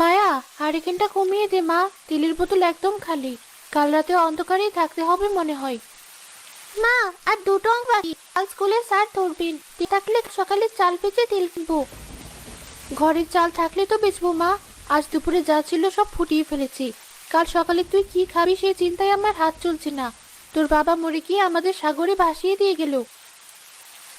মায়া, হারিকেনটা কমিয়ে দে মা। তেলের বোতল একদম খালি। কাল রাতে অন্ধকারেই থাকতে হবে মনে হয়। মা, আর দুটো অঙ্ক বাকি। কাল স্কুলে স্যার ধরবেন। থাকলে সকালে চাল ভেজে তেল কিনবো। ঘরের চাল থাকলে তো বেচবো মা। আজ দুপুরে যা ছিল সব ফুটিয়ে ফেলেছি। কাল সকালে তুই কি খাবি সেই চিন্তায় আমার হাত চলছে না। তোর বাবা মরে গিয়ে আমাদের সাগরে ভাসিয়ে দিয়ে গেল।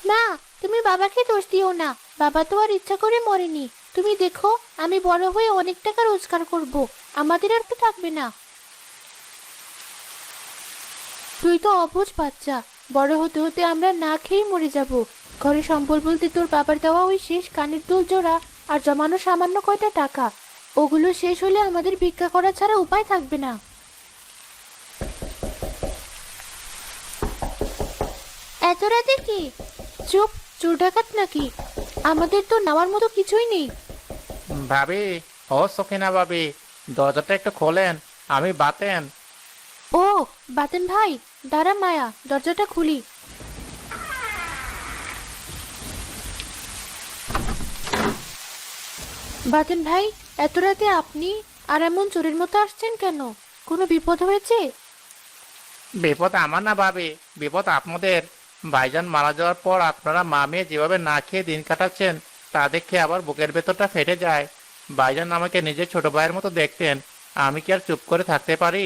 না, তুমি বাবাকে দোষ দিও না। বাবা তো আর ইচ্ছা করে মরেনি। তুমি দেখো, আমি বড় হয়ে অনেক টাকা রোজগার করব। আমাদের আর তো থাকবে না। তুই তো অবুঝ বাচ্চা। বড় হতে হতে আমরা না খেয়ে মরে যাব। ঘরে সম্বল বলতে তোর বাবার দেওয়া ওই শেষ কানের দুল জোড়া আর জমানো সামান্য কয়টা টাকা। ওগুলো শেষ হলে আমাদের ভিক্ষা করা ছাড়া উপায় থাকবে না। এত রাতে কি? চুপ, চোর ডাকাত নাকি? আমাদের তো নেওয়ার মতো কিছুই নেই। ভাবি, ও সখিনা ভাবি, দরজাটা একটু খোলেন, আমি বাতেন। ও বাতেন ভাই, দাঁড়া মায়া, দরজাটা খুলি। বাতেন ভাই, এত রাতে আপনি আর এমন চোরের মতো আসছেন কেন? কোনো বিপদ হয়েছে? বিপদ আমার না ভাবি, বিপদ আপনাদের। ভাইজান মারা যাওয়ার পর আপনারা মা মেয়ে যেভাবে না খেয়ে দিন কাটাচ্ছেন তা দেখে আবার বুকের ভেতরটা ফেটে যায়। ভাইজান আমাকে নিজের ছোট ভাইয়ের মতো দেখতেন, আমি কি আর চুপ করে থাকতে পারি?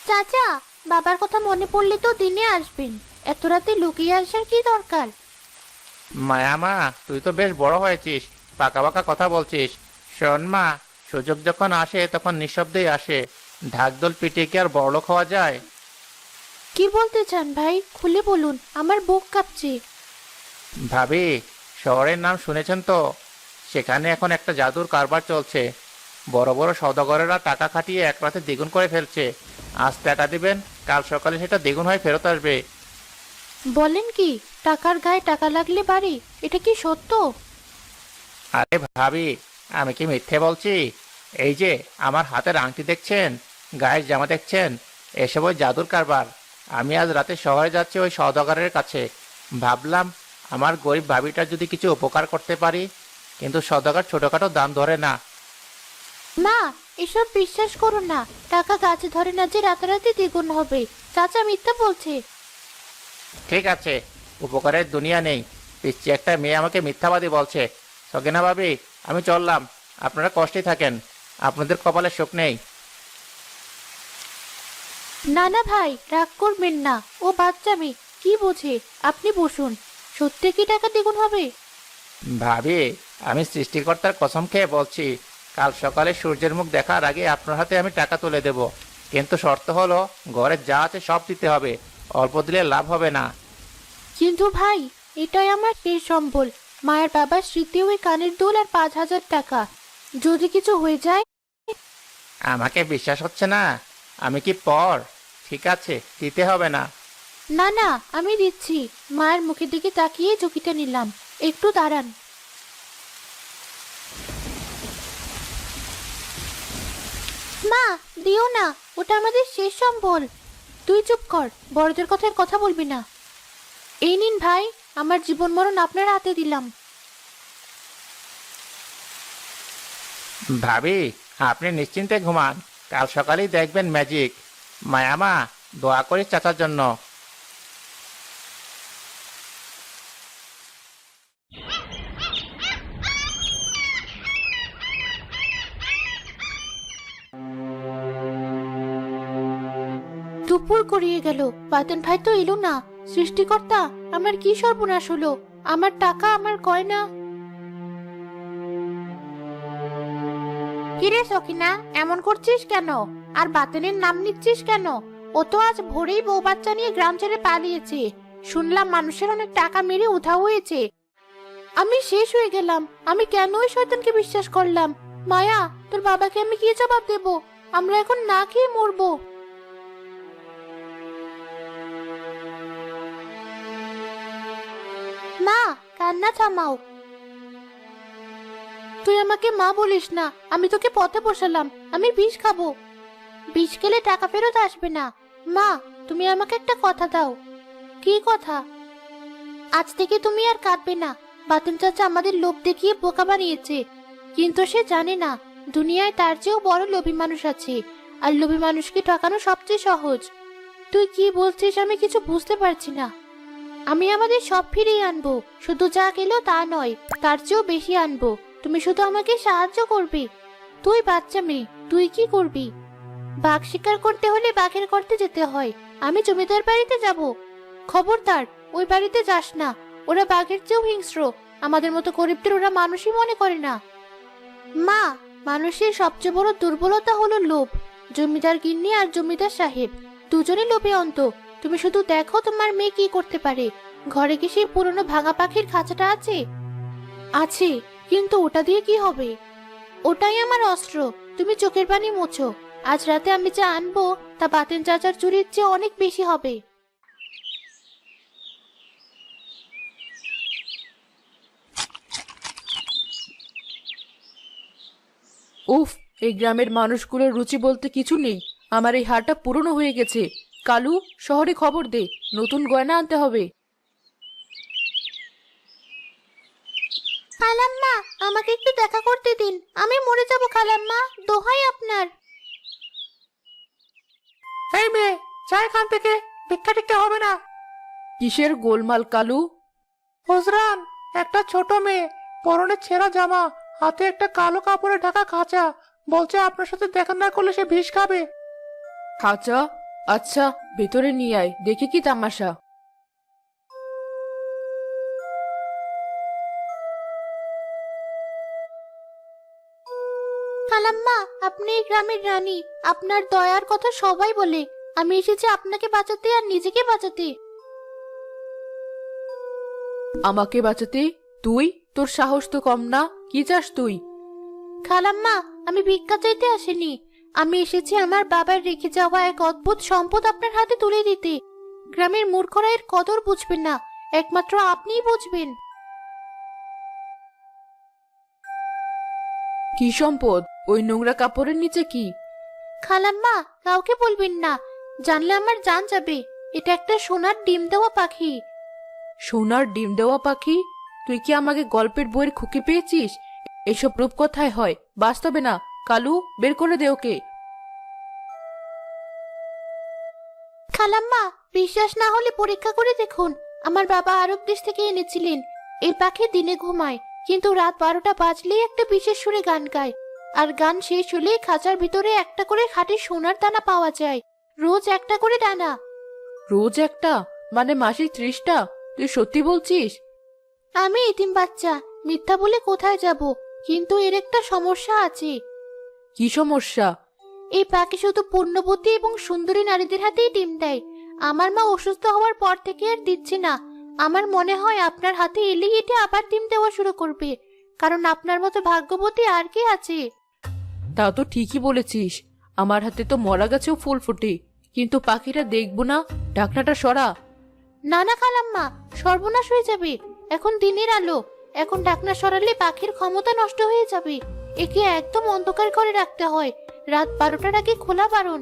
চাচা, বাবার কথা মনে পড়লে তো দিনে আসবেন। এত রাতে লুকিয়ে আসার কি দরকার? মায়া মা, তুই তো বেশ বড় হয়েছিস, পাকা পাকা কথা বলছিস। শোন মা, সুযোগ যখন আসে তখন নিঃশব্দেই আসে। ঢাকঢোল পিটিয়ে কি আর বড়লোক হওয়া যায়? কি বলতে চান ভাই, খুলে বলুন, আমার বুক কাঁপছে। ভাবি, শহরের নাম শুনেছেন তো? সেখানে এখন একটা জাদুর কারবার চলছে। বড় বড় সওদাগরেরা টাকা খাটিয়ে এক রাতে দ্বিগুণ করে ফেলছে। আজ টাকা দিবেন, কাল সকালে সেটা দ্বিগুণ হয়ে ফেরত আসবে। বলেন কি? টাকার গায়ে টাকা লাগলে বাড়ি? এটা কি সত্য? আরে ভাবি, আমি কি মিথ্যে বলছি? এই যে আমার হাতের আংটি দেখছেন, গায়ের জামা দেখছেন, এসব ওই জাদুর কারবার। আমি আজ রাতে শহরে যাচ্ছি ওই সওদাগরের কাছে। ভাবলাম আমার গরিব ভাবিটার যদি কিছু উপকার করতে পারি, কিন্তু সওদাগর ছোটখাটো দাম ধরে না। মা, এসব বিশ্বাস করো না। টাকা গাছে ধরে না যে রাতারাতি দ্বিগুণ হবে। চাচা মিথ্যা বলছে। ঠিক আছে, উপকারের দুনিয়া নেই। পিচ্ছি একটা মেয়ে আমাকে মিথ্যাবাদী বলছে। সকিনা ভাবি, আমি চললাম। আপনারা কষ্টে থাকেন, আপনাদের কপালে সুখ নেই। না না ভাই, রাগ করবেন না। ও বাচ্চা মেয়ে, কি বোঝে? আপনি বসুন। সত্যি কি টাকা দ্বিগুণ হবে? ভাবি, আমি সৃষ্টিকর্তার কসম খেয়ে বলছি, কাল সকালে সূর্যের মুখ দেখার আগে আপনার হাতে আমি টাকা তুলে দেব। কিন্তু শর্ত হলো, ঘরে যা আছে সব দিতে হবে। অল্প দিলে লাভ হবে না। কিন্তু ভাই, এটাই আমার শেষ সম্বল। মায়ের বাবার স্মৃতি ওই কানের দুল আর 5,000 টাকা। যদি কিছু হয়ে যায়? আমাকে বিশ্বাস হচ্ছে না? আমি কি পর? ঠিক আছে, দিতে হবে না। না না, আমি দিচ্ছি। মায়ের মুখের দিকে তাকিয়ে ঝুঁকিটা নিলাম। একটু দাঁড়ান। মা, দিও না। ওটা আমাদের শেষ সম্বল। তুই চুপ কর, বড়দের কথায় কথা বলবি না। এই নিন ভাই, আমার জীবন মরণ আপনার হাতে দিলাম। ভাবি, আপনি নিশ্চিন্তে ঘুমান, কাল সকালেই দেখবেন ম্যাজিক। মায়ামা, দোয়া করি চাচার জন্য। দুপুর গড়িয়ে গেল, বাতেন ভাই তো এলো না। সৃষ্টিকর্তা, আমার কি সর্বনাশ হলো! আমার টাকা, আমার গয়না। কিরে সখিনা, এমন করছিস কেন? আর বাতেনের নাম নিচ্ছিস কেন? ও তো আজ ভোরেই বউ বাচ্চা নিয়ে গ্রাম ছেড়ে পালিয়েছে। শুনলাম মানুষের অনেক টাকা মেরে উধাও হয়েছে। আমি শেষ হয়ে গেলাম। আমি কেন ওই শয়তানকে বিশ্বাস করলাম? মায়া, তোর বাবাকে আমি কি জবাব দেব? আমরা এখন না খেয়ে মরবো। মা, কান্না থামাও। তুই আমাকে মা বলিস না। আমি তোকে পথে বসালাম। আমি বিষ খাবো। বিষ খেলে টাকা ফেরত আসবে না। মা, তুমি আমাকে একটা কথা দাও। কি কথা? আজ থেকে তুমি আর কাঁদবে না। বাতেন চাচা আমাদের লোভ দেখিয়ে বোকা বানিয়েছে, কিন্তু সে জানে না দুনিয়ায় তার চেয়েও বড় লোভী মানুষ আছে, আর লোভী মানুষকে ঠকানো সবচেয়ে সহজ। তুই কি বলছিস আমি কিছু বুঝতে পারছি না। আমি আমাদের সব ফিরিয়ে আনবো, শুধু যা গেল তা নয়, তার চেয়েও বেশি আনবো। তুমি শুধু আমাকে সাহায্য করবে। তুই বাচ্চা মেয়ে, তুই কি করবি? বাঘ শিকার করতে হলে বাঘের গর্তে যেতে হয়। আমি জমিদার বাড়িতে যাব। খবরদার, ওই বাড়িতে যাস না। ওরা বাঘের চেয়েও হিংস্র। আমাদের মতো গরিবদের ওরা মানুষই মনে করে না। মা, মানুষের সবচেয়ে বড় দুর্বলতা হলো লোভ। জমিদার গিন্নি আর জমিদার সাহেব দুজনে লোভে অন্ত। তুমি শুধু দেখো তোমার মেয়ে কি করতে পারে। ঘরে কি সেই পুরনো ভাঙা পাখির খাঁচাটা আছে? আছে, কিন্তু ওটা দিয়ে কি হবে? ওটাই আমার অস্ত্র। তুমি চোখের পানি মোছো। আজ রাতে আমি যা আনবো তা বাতেন চাচার চুরির চেয়ে অনেক বেশি হবে। উফ, এই গ্রামের মানুষগুলোর রুচি বলতে কিছু নেই। আমার এই হারটা পুরনো হয়ে গেছে। কালু, শহরে খবর দে, নতুন গয়না আনতে হবে। খালাম্মা, আমাকে একটু দেখা করতে দিন। আমি মরে যাব খালাম্মা, দোহাই আপনার। এই মেয়ে, যা এখান থেকে, ভিক্ষা টিক্ষা হবে না। কিসের গোলমাল কালু? হুজরান, একটা ছোট মেয়ে, পরনে ছেঁড়া জামা, হাতে একটা কালো কাপড়ে ঢাকা খাঁচা, বলছে আপনার সাথে দেখা না করলে সে বিষ খাবে। খাঁচা? আচ্ছা, ভেতরে নিয়ে আয়, দেখি কি তামাশা। খালাম্মা, আপনি এই গ্রামের রানী। আপনার দয়ার কথা সবাই বলে। আমি এসেছি আপনাকে বাঁচাতে আর নিজেকে বাঁচাতে। আমাকে বাঁচাতে? তুই? তোর সাহস তো কম না। কি চাস তুই? খালাম্মা, আমি ভিক্ষা চাইতে আসিনি। আমি এসেছি আমার বাবার রেখে যাওয়া এক অদ্ভুত সম্পদ আপনার হাতে তুলে দিতে। গ্রামের মূর্খরা এর কদর বুঝবেন না, একমাত্র আপনিই বুঝবেন। কি সম্পদ? ওই নোংরা কাপড়ের নিচে কি? খালাম্মা, কাউকে বলবেন না, জানলে আমার জান যাবে। এটা একটা সোনার ডিম দেওয়া পাখি। সোনার ডিম দেওয়া পাখি? তুই কি আমাকে গল্পের বইয়ের খুকি পেয়েছিস? এসব রূপকথায় হয়, বাস্তবে না। কালু, বের করে দে ওকে। খালাম্মা, বিশ্বাস না হলে পরীক্ষা করে দেখুন। আমার বাবা আরব দেশ থেকে এনেছিলেন। এই পাখি দিনে ঘুমায়, কিন্তু রাত 12টা বাজলেই একটা বিশেষ সুরে গান গায়। আর গান শেষ হলেই খাঁচার ভিতরে একটা করে খাঁটি সোনার দানা পাওয়া যায়। রোজ একটা করে দানা। রোজ একটা? মানে মাসে 30টা? তুই সত্যি বলছিস? আমি এতিম বাচ্চা, মিথ্যা বলে কোথায় যাব? কিন্তু এর একটা সমস্যা আছে। কি সমস্যা? এই পাখি শুধু পূর্ণবতী এবং সুন্দরী নারীদের হাতেই ডিম দেয়। আমার মা অসুস্থ হওয়ার পর থেকে আর দিচ্ছে না। আমার মনে হয় আপনার হাতে এলেই এটা আবার ডিম দেওয়া শুরু করবে, কারণ আপনার মতো ভাগ্যবতী আর কে আছে? তা তো ঠিকই বলেছিস। আমার হাতে তো মরা গাছেও ফুল ফোটে, কিন্তু পাখিরা দেখবো না। ঢাকনাটা সরা। না না খালাম্মা, সর্বনাশ হয়ে যাবে। এখন দিনের আলো, এখন ঢাকনা সরালে পাখির ক্ষমতা নষ্ট হয়ে যাবে। একে একদম অন্ধকার করে রাখতে হয়। রাত 12টার আগে খোলা বারণ।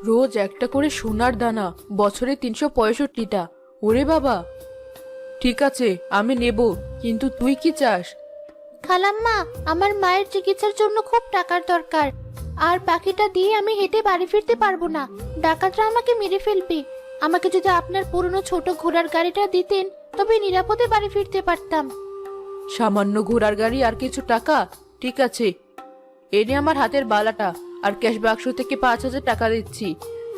রোজ একটা করে সোনার দানা, বছরে 365টা। ওরে বাবা! ঠিক আছে, আমি নেব, কিন্তু তুই কি চাস? খালাম্মা, আমার মায়ের চিকিৎসার জন্য খুব টাকার দরকার। আর পাখিটা দিয়ে আমি হেঁটে বাড়ি ফিরতে পারবো না। ডাকাতরা আমাকে মেরে ফেলবে। আমাকে যদি আপনার পুরনো ছোট ঘোড়ার গাড়িটা দিতেন, তবে নিরাপদে বাড়ি ফিরতে পারতাম। সামান্য ঘোড়ার গাড়ি আর কিছু টাকা? ঠিক আছে, এনে আমার হাতের বালাটা, আর ক্যাশ বাক্স থেকে 5,000 টাকা দিচ্ছি।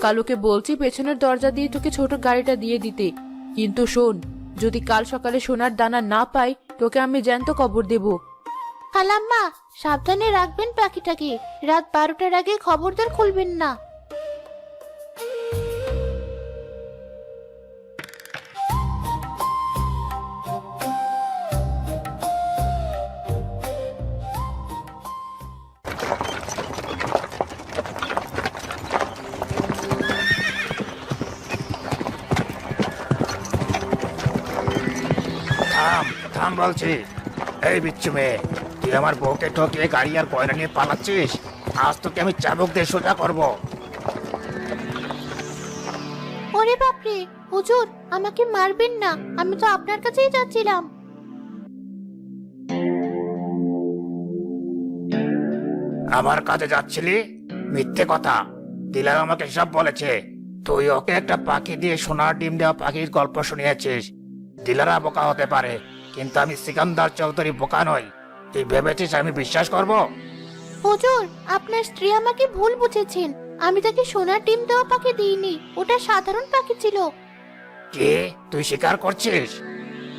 কালুকে বলছি পেছনের দরজা দিয়ে তোকে ছোট গাড়িটা দিয়ে দিতে। কিন্তু শোন, যদি কাল সকালে সোনার দানা না পাই, তোকে আমি জ্যান্ত কবর দেব। খালাম্মা, সাবধানে রাখবেন পাখিটাকে। রাত 12টার আগে খবরদার খুলবেন না। থাম থাম বলছি। এই বিচ্ছু মেয়ে, তুই আমার বউকে ঠকিয়ে গাড়ি আর গয়না নিয়ে পালাচ্ছিস। আজ তোকে আমি চাবুক দিয়ে সোজা করবো। ওরে বাপরে, হুজুর, আমাকে মারবেন না। আমি তো আপনার কাছেই যাচ্ছিলাম। আমার কাছে যাচ্ছিলি? মিথ্যে কথা। দিলার আমাকে সব বলেছে। তুই ওকে একটা পাখি দিয়ে সোনার ডিম দেওয়া পাখির গল্প শুনিয়েছিস। দিলারা বোকা হতে পারে, কিন্তু আমি সিকান্দার চৌধুরী বোকা নই। তুই ভেবেছিস আমি বিশ্বাস করব? হুজুর, আপনার স্ত্রী আমাকে ভুল বুঝেছেন। আমি তাকে সোনার ডিম দেওয়া পাখি দিইনি, ওটা সাধারণ পাখি ছিল। কে? তুই স্বীকার করছিস?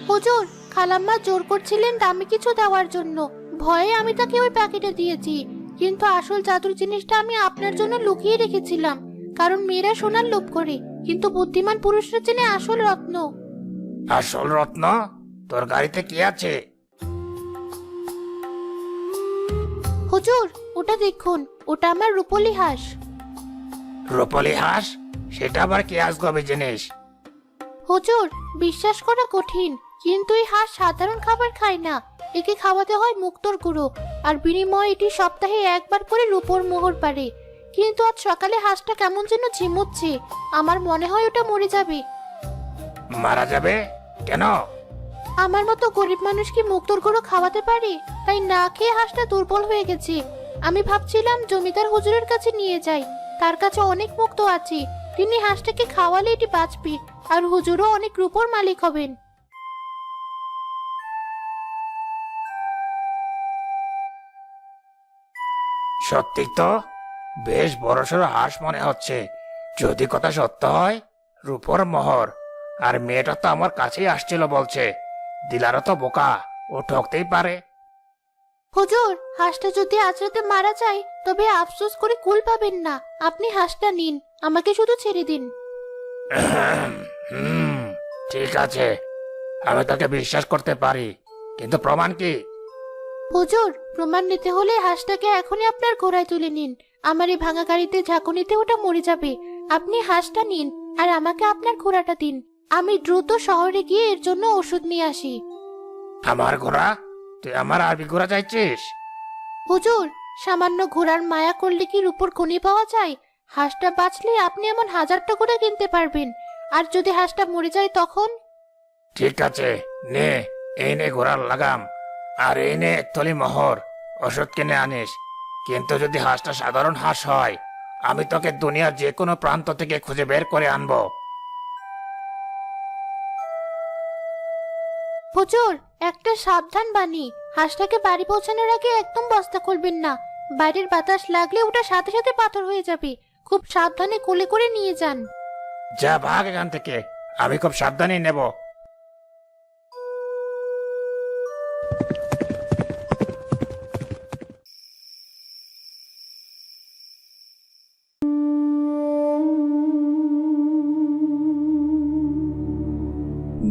হুজুর, খালাম্মা জোর করছিলেন দামি কিছু দেওয়ার জন্য। ভয়ে আমি তাকে ওই পাখিটা দিয়েছি। কিন্তু আসল জাদুর জিনিসটা আমি আপনার জন্য লুকিয়ে রেখেছিলাম। কারণ মেয়েরা সোনার লোভ করে, কিন্তু বুদ্ধিমান পুরুষরা চেনে আসল রত্ন। আসল রত্ন? তোর গাড়িতে কি আছে? হুজুর, ওটা দেখুন, ওটা আমার রূপলি হাঁস। রূপলি হাঁস? সেটা আবার কি আজগবি জিনিস? হুজুর, বিশ্বাস করা কঠিন, কিন্তু এই হাঁস সাধারণ খাবার খায় না। একে খাওয়াতে হয় মুক্তোর গুঁড়ো, আর বিনিময়ে এটি সপ্তাহে একবার করে রূপোর মোহর পারে। কিন্তু আজ সকালে হাঁসটা কেমন যেন ঝিমুচ্ছে। আমার মনে হয় ওটা মরে যাবে। মারা যাবে? কেন? আমার মতো গরিব মানুষ কি মুক্তোর গুঁড়ো খাওয়াতে পারে? তাই না খেয়ে হাঁসটা দুর্বল হয়ে গেছে। আমি ভাবছিলাম জমিদার হুজুরের কাছে নিয়ে যাই, তার কাছে অনেক মুক্তো আছে। তিনি হাঁসটাকে খাওয়ালে এটি বাঁচবে, আর হুজুরও অনেক রূপোর মালিক হবেন। সত্যি তো, বেশ বড়সড় হাঁস মনে হচ্ছে। যদি কথা সত্য হয়, রূপর মোহর। আর মেয়েটা তো আমার কাছেই আসছিল বলছে। দিলারও তো বোকা, ও ঠকতেই পারে। হুজুর, হাঁসটা যদি আজ রাতে মারা যায় তবে আফসোস করে কুল পাবেন না। আপনি হাঁসটা নিন, আমাকে শুধু ছেড়ে দিন। হুম, ঠিক আছে, আমি তাকে বিশ্বাস করতে পারি, কিন্তু প্রমাণ কি? হুজুর, প্রমাণ নিতে হলে হাঁসটাকে এখনই আপনার ঘোড়ায় তুলে নিন। আমার এই ভাঙা গাড়িতে ঝাঁকুনিতে ওটা মরে যাবে। আপনি হাঁসটা নিন, আর আমাকে আপনার ঘোড়াটা দিন। আমি দ্রুত শহরে গিয়ে এর জন্য ওষুধ নিয়ে আসি। আমার ঘোড়া? তুই আমার আরবি ঘোড়া চাইছিস? হুজুর, সামান্য ঘোড়ার মায়া করলে কি রূপোর খনি পাওয়া যায়? হাঁসটা বাঁচলে আপনি এমন 1000টা ঘোড়া কিনতে পারবেন। আর যদি হাঁসটা মরে যায় তখন? ঠিক আছে, নে, এই নে ঘোড়ার লাগাম, আর এই নে এক থলি মোহর। ওষুধ কিনে আনিস। কিন্তু যদি হাঁসটা সাধারণ হাঁস হয়, আমি তোকে দুনিয়ার যে কোনো প্রান্ত থেকে খুঁজে বের করে আনবো। হুজুর, একটা সাবধান বাণী। হাঁসটাকে বাড়ি পৌঁছানোর আগে একদম বস্তা খুলবেন না। বাইরের বাতাস লাগলে ওটা সাথে সাথে পাথর হয়ে যাবে। খুব সাবধানে কোলে করে নিয়ে যান। যা, ভাগ এখান থেকে। আমি খুব সাবধানেই নেব।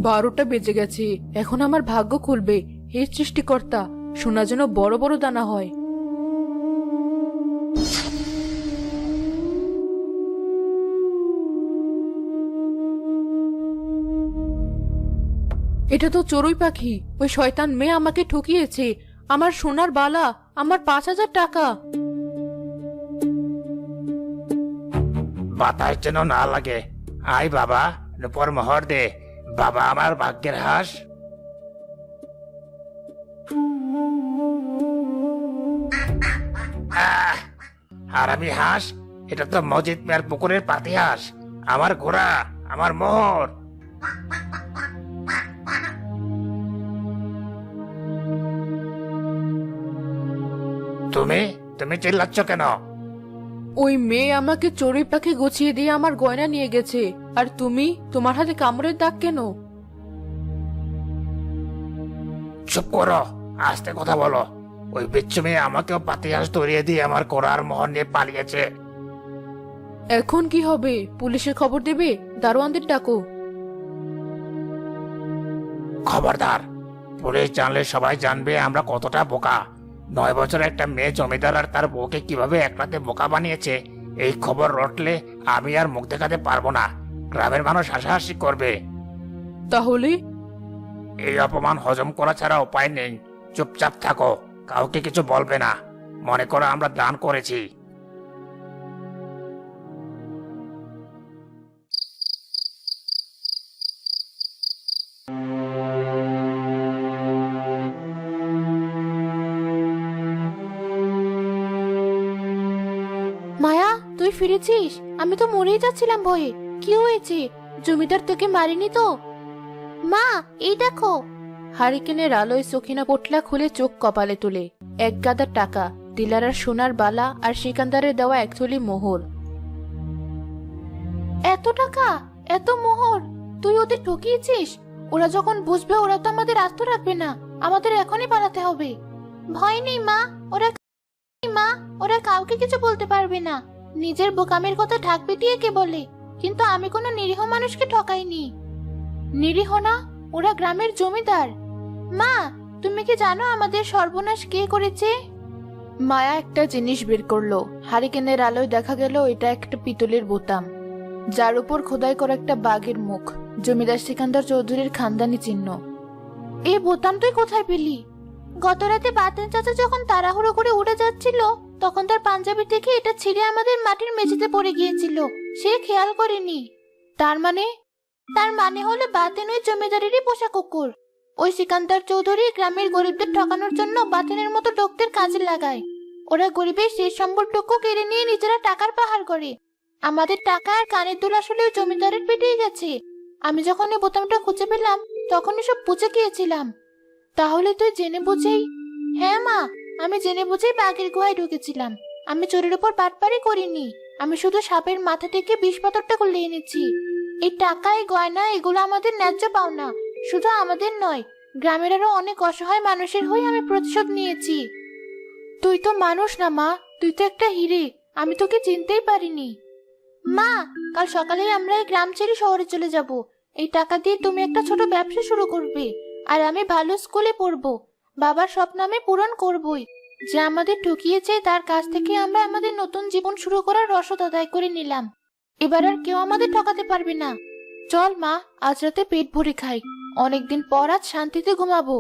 বারোটা বেজে গেছে, এখন আমার ভাগ্য খুলবে। হে সৃষ্টিকর্তা, সোনা যেন বড় বড় দানা হয়। এটা তো চড়ুই পাখি। ওই শয়তান মেয়ে আমাকে ঠকিয়েছে। আমার সোনার বালা, আমার 5000 টাকা। বাতাস যেন না লাগে। আয় বাবা, রূপর মোহর দে। বাবা আমার ভাগ্যের হাঁস। আহ! আর আমি হাঁস? এটা তো মজিদ মিয়ার পুকুরের পাতি হাঁস। আমার ঘোড়া, আমার মোহর। তুমি তুমি চিল্লাচ্ছ কেন? ওই মেয়ে আমাকে চড়ুই পাখি গুছিয়ে দিয়ে আমার গয়না নিয়ে গেছে। আর তুমি, তোমার হাতে কামড়ের দাগ কেন? চুপ করো, আস্তে কথা বলো। ওই বিচ্ছু মেয়ে আমাকেও পাতি হাঁস ধরিয়ে দিয়ে আমার ঘোড়ার মোহর নিয়ে পালিয়েছে। এখন কি হবে? পুলিশের খবর দেবে? দারোয়ানদের ডাকো। খবরদার! পুলিশ জানলে সবাই জানবে আমরা কতটা বোকা। 9 বছরের একটা মেয়ে জমিদার আর তার বউকে কিভাবে একলাতে বোকা বানিয়েছে, এই খবর রটলে আমি আর মুখ দেখাতে পারবো না। গ্রামের মানুষ হাসাহাসি করবে। তাহলে? এই অপমান হজম করা ছাড়া উপায় নেই। চুপচাপ থাকো, কাউকে কিছু বলবে না। মনে করো আমরা দান করেছি। ফিরেছিস? আমি তো মরেই যাচ্ছিলাম ভয়ে। কি হয়েছে? জমিদার তোকে মারেনি তো? মা, এই দেখো। হারিকেনের আলোয় সখিনা পোটলা খুলে চোখ কপালে তুলে এক গাদা টাকা, দিলারার সোনার বালা আর সিকান্দারের দেওয়া এক থলি মোহর। এত টাকা, এত মোহর! তুই ওদের ঠকিয়েছিস। ওরা যখন বুঝবে ওরা তো আমাদের আস্ত রাখবে না। আমাদের এখনই পালাতে হবে। ভয় নেই মা, ওরা কাউকে কিছু বলতে পারবে না। নিজের বোকামের কথা ঢাক পিটিয়ে কে বলে? কিন্তু আমি কোনো নিরীহ মানুষকে ঠকাইনি। নিরীহ না, ওরা গ্রামের জমিদার। মা, তুমি কি জানো আমাদের সর্বনাশ কে করেছে? মায়া একটা জিনিস বের করলো। হারিকেনের আলোয় দেখা গেল এটা একটা পিতলের বোতাম, যার উপর খোদাই করা একটা বাঘের মুখ, জমিদার সিকান্দার চৌধুরীর খানদানি চিহ্ন। এই বোতাম তুই কোথায় পেলি? গত রাতে বাতেন চাচা যখন তাড়াহুড়ো করে উড়ে যাচ্ছিল, তখন তার পাঞ্জাবি থেকে এটা ছিঁড়ে আমাদের মাটির মেঝেতে পড়ে গিয়েছিল। সে খেয়াল করেনি। তার মানে? তার মানে হলো বাতেন ওই জমিদারেরই পোষা কুকুর। ওই সিকান্দার চৌধুরী গ্রামের গরিবদের ঠকানোর জন্য বাতেনের মতো লোকদের কাজে লাগায়। ওরা গরিবের শেষ সম্বলটুকু কেড়ে নিয়ে নিজেরা টাকার পাহাড় করে। আমাদের টাকা আর কানের দুল আসলে ওই জমিদারের পেটেই গেছে। আমি যখন এই বোতামটা খুঁজে পেলাম, তখনই সব বুঝে গিয়েছিলাম। তাহলে তুই জেনে বুঝেই? হ্যাঁ মা, আমি জেনে বুঝেই বাঘের গুহায় ঢুকেছিলাম। আমি চোরের উপর বাটপারি করিনি। আমি শুধু সাপের মাথা থেকে বিষ পাথরটা খুলে এনেছি। এই টাকা, এই গয়না, এগুলো আমাদের ন্যায্য পাওনা। শুধু আমাদের নয়, গ্রামের আরো অনেক অসহায় মানুষের হয়ে আমি প্রতিশোধ নিয়েছি। তুই তো মানুষ না মা, তুই তো একটা হিরে। আমি তোকে চিনতেই পারিনি। মা, কাল সকালে আমরা এই গ্রাম ছেড়ে শহরে চলে যাব। এই টাকা দিয়ে তুমি একটা ছোট ব্যবসা শুরু করবে, আর আমি ভালো স্কুলে পড়বো। বাবার স্বপ্ন আমি পূরণ করবই। যে আমাদের ঠকিয়েছে তার কাছ থেকে আমরা আমাদের নতুন জীবন শুরু করার রসদ আদায় করে নিলাম। এবার আর কেউ আমাদের ঠকাতে পারবে না। চল মা, আজ রাতে পেট ভরে খাই। অনেকদিন পর আজ শান্তিতে ঘুমাবো।